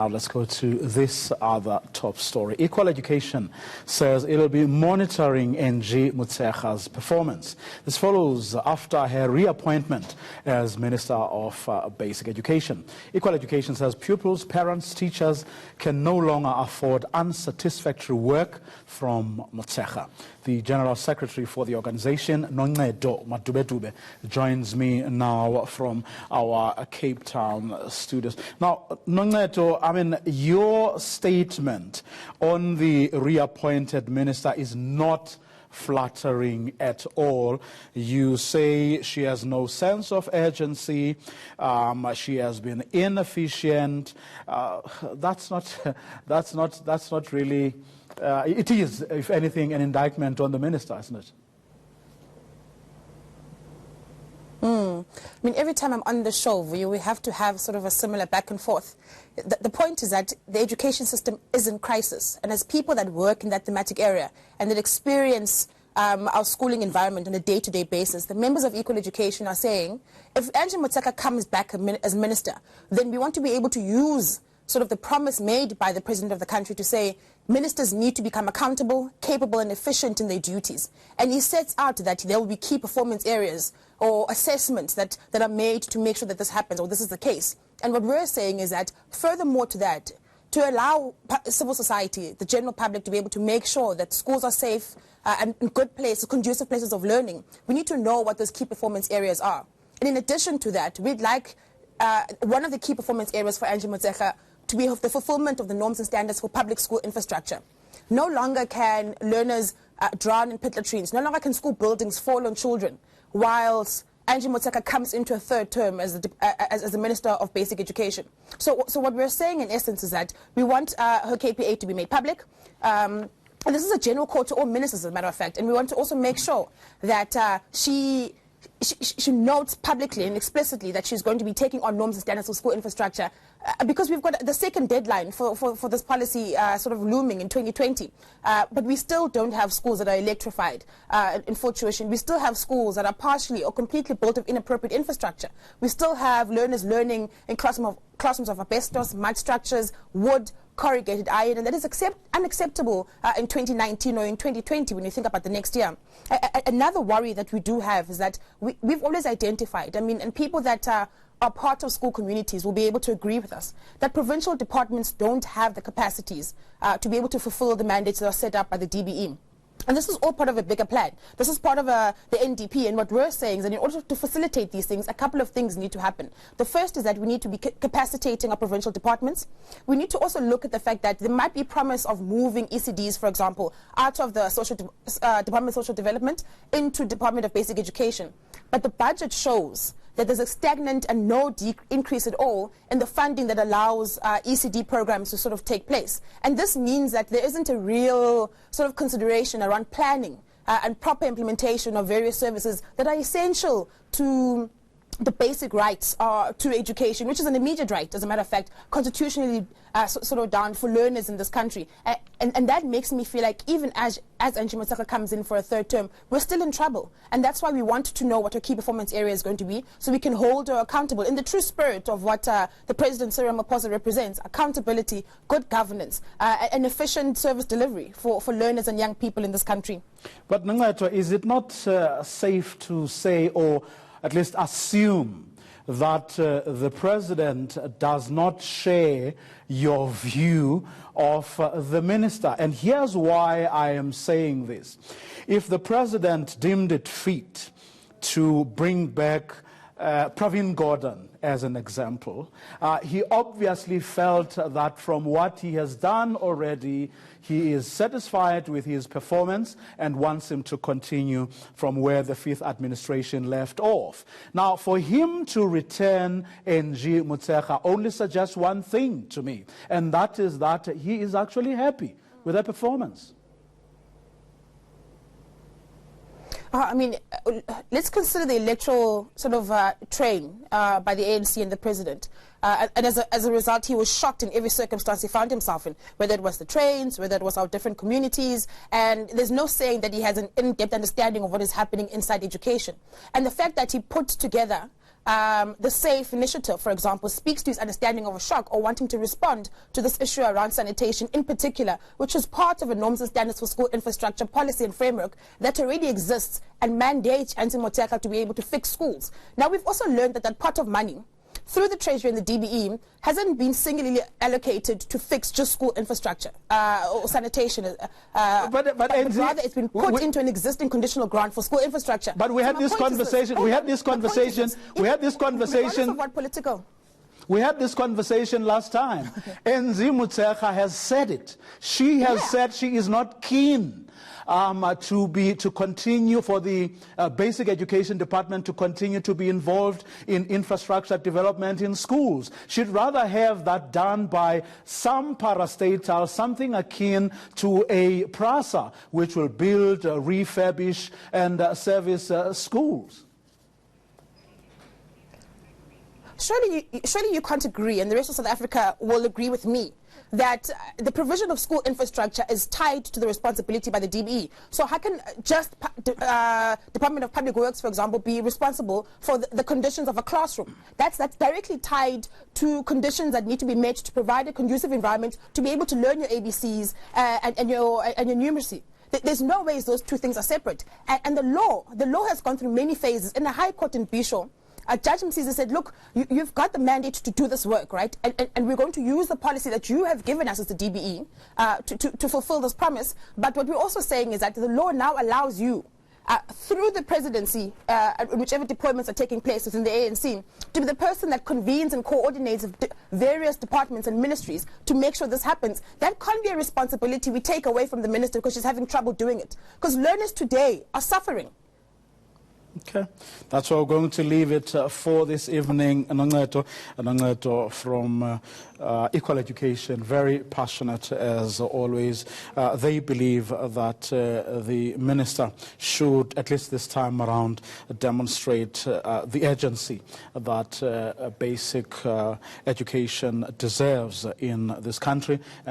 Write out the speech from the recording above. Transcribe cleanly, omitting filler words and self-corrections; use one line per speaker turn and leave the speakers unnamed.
Now let's go to this other top story. Equal Education says it will be monitoring Angie Motshekga's performance. This follows after her reappointment as Minister of Basic Education. Equal Education says pupils, parents, teachers can no longer afford unsatisfactory work from Motshekga. The General Secretary for the organization, Noncedo Madubedube, joins me now from our Cape Town studios. Now, Noncedo, I mean, your statement on the reappointed minister is not flattering at all. You say she has no sense of urgency, she has been inefficient. That's not really. It is, if anything, an indictment on the minister, isn't it?
I mean, every time I'm on the show, we have to have sort of a similar back and forth. The point is that the education system is in crisis. And as people that work in that thematic area and that experience our schooling environment on a day-to-day basis, the members of Equal Education are saying, if Angie Motshekga comes back as minister, then we want to be able to use sort of the promise made by the president of the country to say ministers need to become accountable, capable and efficient in their duties. And he sets out that there will be key performance areas or assessments that are made to make sure that this happens or this is the case. And what we're saying is that furthermore to that, to allow civil society, the general public, to be able to make sure that schools are safe and good places, conducive places of learning, we need to know what those key performance areas are. And in addition to that, we'd like one of the key performance areas for Angie Motshekga to be the fulfillment of the norms and standards for public school infrastructure. No longer can learners drown in pit latrines. No longer can school buildings fall on children, whilst Angie Motshekga comes into a third term as the Minister of Basic Education. So what we're saying in essence is that we want her KPA to be made public. And this is a general call to all ministers, as a matter of fact. And we want to also make sure that she notes publicly and explicitly that she's going to be taking on norms and standards for school infrastructure because we've got the second deadline for this policy sort of looming in 2020. But we still don't have schools that are electrified in full tuition. We still have schools that are partially or completely built of inappropriate infrastructure. We still have learners learning in classrooms of asbestos, mud structures, wood, corrugated iron, and that is unacceptable in 2019 or in 2020 when you think about the next year. Another worry that we do have is that we've always identified, I mean, and people that are part of school communities will be able to agree with us, that provincial departments don't have the capacities to be able to fulfill the mandates that are set up by the DBE. And this is all part of a bigger plan. This is part of the NDP, and what we're saying is that in order to facilitate these things, a couple of things need to happen. The first is that we need to be capacitating our provincial departments. We need to also look at the fact that there might be promise of moving ECDs, for example, out of the Department of Social Development into Department of Basic Education. But the budget shows that there's a stagnant and no increase at all in the funding that allows ECD programs to sort of take place. And this means that there isn't a real sort of consideration around planning and proper implementation of various services that are essential to the basic rights to education, which is an immediate right, as a matter of fact, constitutionally sort of down for learners in this country. And that makes me feel like even as Angie Motshekga comes in for a third term, we're still in trouble. And that's why we want to know what her key performance area is going to be, so we can hold her accountable in the true spirit of what the President Cyril Ramaphosa represents: accountability, good governance, and efficient service delivery for learners and young people in this country.
But Noncedo, is it not safe to say, or at least assume, that the President does not share your view of the minister? And here's why I am saying this. If the President deemed it fit to bring back Pravin Gordhan as an example, he obviously felt that from what he has done already, he is satisfied with his performance and wants him to continue from where the fifth administration left off. Now, for him to return Angie Motshekga only suggests one thing to me, and that is that he is actually happy with her performance.
I mean, let's consider the electoral sort of train by the ANC and the president. And as a result, he was shocked in every circumstance he found himself in, whether it was the trains, whether it was our different communities. And there's no saying that he has an in-depth understanding of what is happening inside education. And the fact that he put together the SAFE initiative, for example, speaks to his understanding of a shock or wanting to respond to this issue around sanitation in particular, which is part of a norms and standards for school infrastructure policy and framework that already exists and mandates Angie Motshekga to be able to fix schools. Now, we've also learned that that pot of money through the Treasury and the DBE hasn't been singularly allocated to fix just school infrastructure or sanitation, but rather it's been put into an existing conditional grant for school infrastructure.
But we had this conversation. We had this conversation. We had this conversation.
What political?
We had this conversation last time. Angie Motshekga has said it. She has said she is not keen to continue for the basic education department to continue to be involved in infrastructure development in schools. She'd rather have that done by some parastatal, something akin to a PRASA, which will build, refurbish, and service schools.
Surely you can't agree, and the rest of South Africa will agree with me, that the provision of school infrastructure is tied to the responsibility by the DBE. So how can just Department of Public Works, for example, be responsible for the conditions of a classroom? That's directly tied to conditions that need to be met to provide a conducive environment to be able to learn your ABCs and your numeracy. There's no ways those two things are separate. And the law has gone through many phases. In the High Court in Bisho, Judge Msiza said, look, you've got the mandate to do this work, right? And we're going to use the policy that you have given us as the DBE to fulfill this promise. But what we're also saying is that the law now allows you, through the presidency, whichever deployments are taking place within the ANC, to be the person that convenes and coordinates various departments and ministries to make sure this happens. That can't be a responsibility we take away from the minister because she's having trouble doing it. Because learners today are suffering.
Okay, that's where we're going to leave it for this evening. Anoncedo from Equal Education, very passionate as always. They believe that the minister should, at least this time around, demonstrate the urgency that basic education deserves in this country.